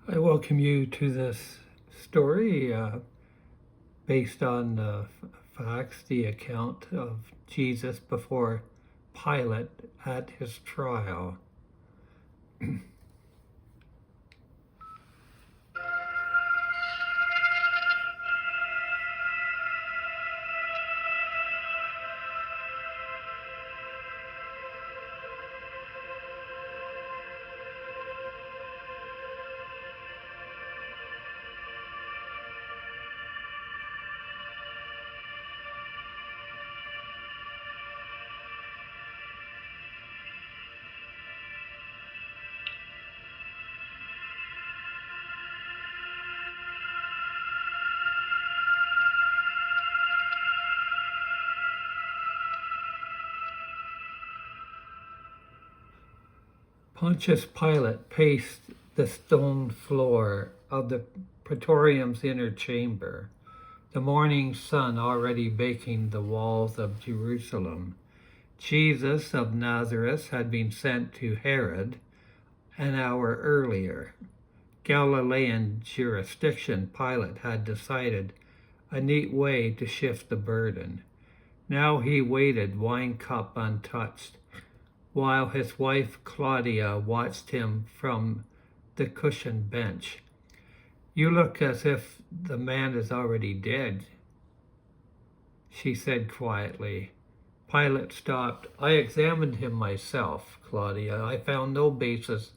I welcome you to this story based on facts, the account of Jesus before Pilate at his trial. Pontius Pilate paced the stone floor of the Praetorium's inner chamber, the morning sun already baking the walls of Jerusalem. Jesus of Nazareth had been sent to Herod an hour earlier. Galilean jurisdiction, Pilate had decided a neat way to shift the burden. Now he waited, wine cup untouched, while his wife Claudia watched him from the cushioned bench. "You look as if the man is already dead," she said quietly. Pilate stopped. "I examined him myself, Claudia. I found no basis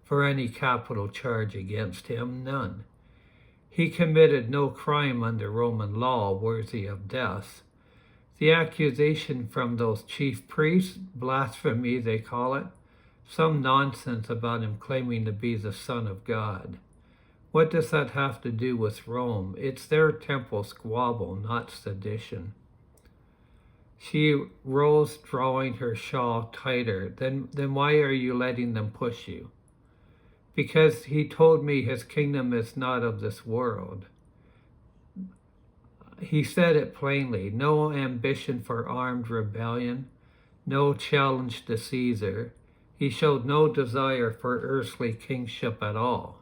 for any capital charge against him, none. He committed no crime under Roman law worthy of death. The accusation from those chief priests, blasphemy they call it, some nonsense about him claiming to be the Son of God. What does that have to do with Rome? It's their temple squabble, not sedition." She rose, drawing her shawl tighter. Then why are you letting them push you?" "Because he told me his kingdom is not of this world." He said it plainly. No ambition for armed rebellion, no challenge to Caesar. He showed no desire for earthly kingship at all.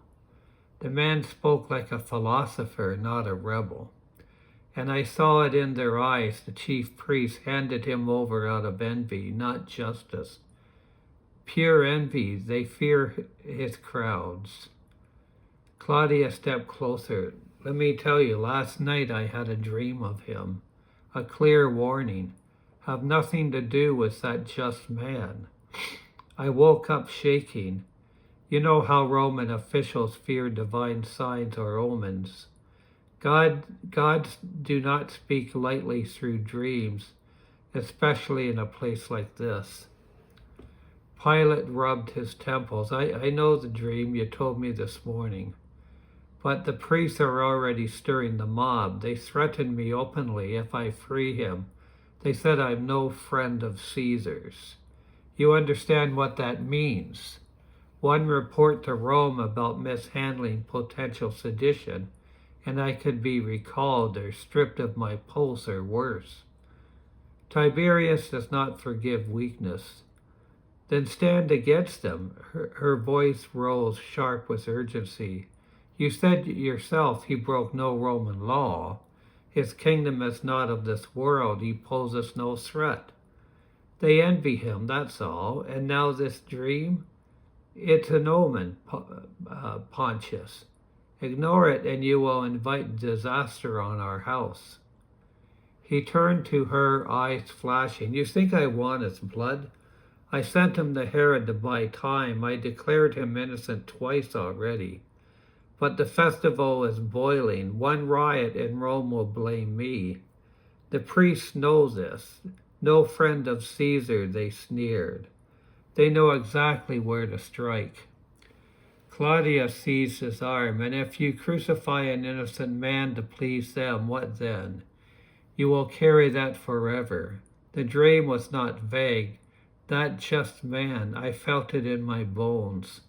The man spoke like a philosopher, not a rebel. And I saw it in their eyes. The chief priests handed him over out of envy, not justice. Pure envy. They fear his crowds. Claudia stepped closer. "Let me tell you, last night I had a dream of him. A clear warning. Have nothing to do with that just man." I woke up shaking. You know how Roman officials fear divine signs or omens. Gods do not speak lightly through dreams, especially in a place like this. Pilate rubbed his temples. I know the dream you told me this morning. But the priests are already stirring the mob. They threaten me openly if I free him. They said I'm no friend of Caesar's. You understand what that means? One report to Rome about mishandling potential sedition, and I could be recalled or stripped of my post or worse. Tiberius does not forgive weakness. Then stand against them. Her voice rose sharp with urgency. You said yourself he broke no Roman law. His kingdom is not of this world. He poses no threat. They envy him, that's all. And now this dream? It's an omen, Pontius. Ignore it and you will invite disaster on our house. He turned to her, eyes flashing. You think I want his blood? I sent him to Herod to buy time. I declared him innocent twice already. But the festival is boiling. One riot in Rome will blame me. The priests know this. No friend of Caesar, they sneered. They know exactly where to strike. Claudia seized his arm. And if you crucify an innocent man to please them, what then? You will carry that forever. The dream was not vague. That just man, I felt it in my bones.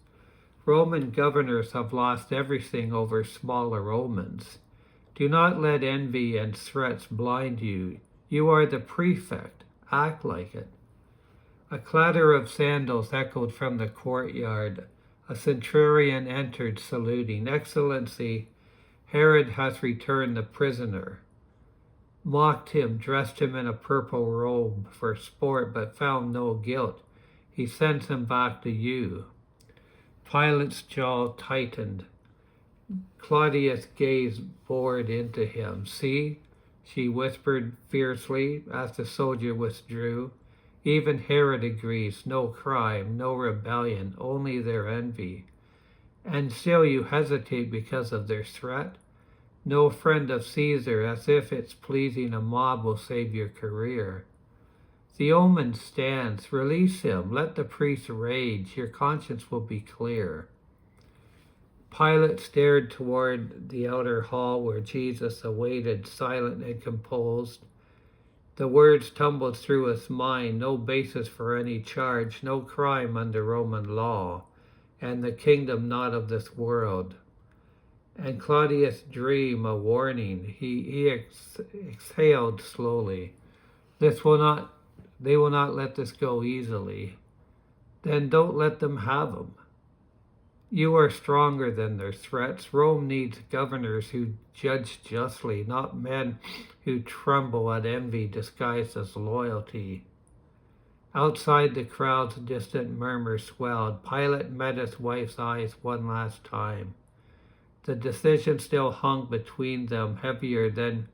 Roman governors have lost everything over smaller omens. Do not let envy and threats blind you. You are the prefect. Act like it. A clatter of sandals echoed from the courtyard. A centurion entered, saluting, "Excellency, Herod has returned the prisoner. Mocked him, dressed him in a purple robe for sport, but found no guilt. He sends him back to you." Pilate's jaw tightened. Claudius gazed bored into him. "See," she whispered fiercely as the soldier withdrew. "Even Herod agrees. No crime, no rebellion, only their envy. And still you hesitate because of their threat? No friend of Caesar, as if it's pleasing a mob will save your career. The omen stands. Release him. Let the priests rage. Your conscience will be clear." Pilate stared toward the outer hall where Jesus awaited, silent and composed. The words tumbled through his mind: no basis for any charge, no crime under Roman law, and the kingdom not of this world. And Claudius' dream a warning. He exhaled slowly. They will not let this go easily. Then don't let them have him. You are stronger than their threats. Rome needs governors who judge justly, not men who tremble at envy disguised as loyalty. Outside, the crowd's distant murmur swelled. Pilate met his wife's eyes one last time. The decision still hung between them, heavier than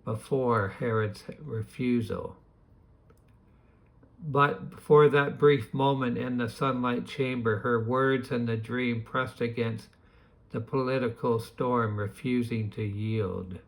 before Herod's refusal. But for that brief moment in the sunlight chamber, her words and the dream pressed against the political storm, refusing to yield.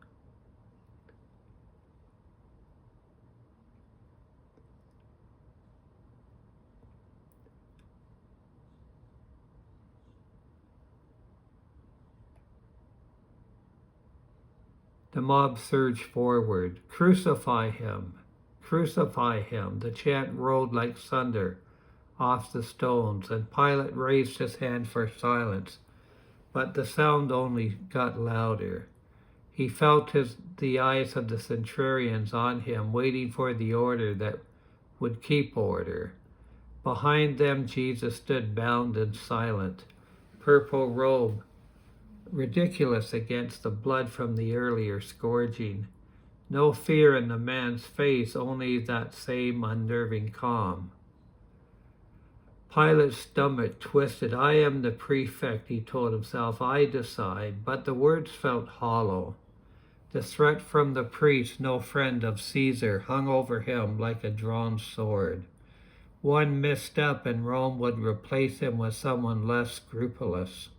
The mob surged forward. "Crucify him! Crucify him!" The chant rolled like thunder off the stones, and Pilate raised his hand for silence, but the sound only got louder. He felt the eyes of the centurions on him, waiting for the order that would keep order. Behind them, Jesus stood bound and silent, purple robe ridiculous against the blood from the earlier scourging. No fear in the man's face, only that same unnerving calm. Pilate's stomach twisted. "I am the prefect," he told himself. "I decide." But the words felt hollow. The threat from the priest, no friend of Caesar, hung over him like a drawn sword. One misstep and Rome would replace him with someone less scrupulous.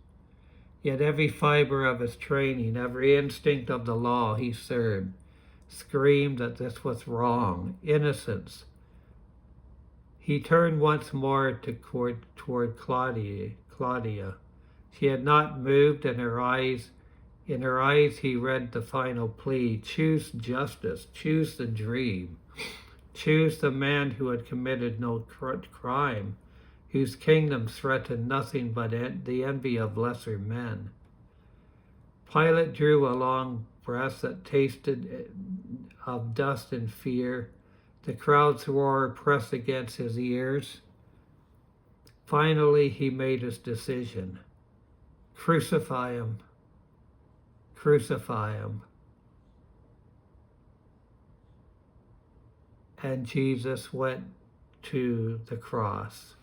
Yet every fiber of his training, every instinct of the law he served, screamed that this was wrong, innocence. He turned once more toward Claudia. She had not moved, and in her eyes he read the final plea: choose justice, choose the dream, choose the man who had committed no crime, whose kingdom threatened nothing but the envy of lesser men. Pilate drew a long breath that tasted of dust and fear. The crowd's roar pressed against his ears. Finally, he made his decision. Crucify him. Crucify him. And Jesus went to the cross.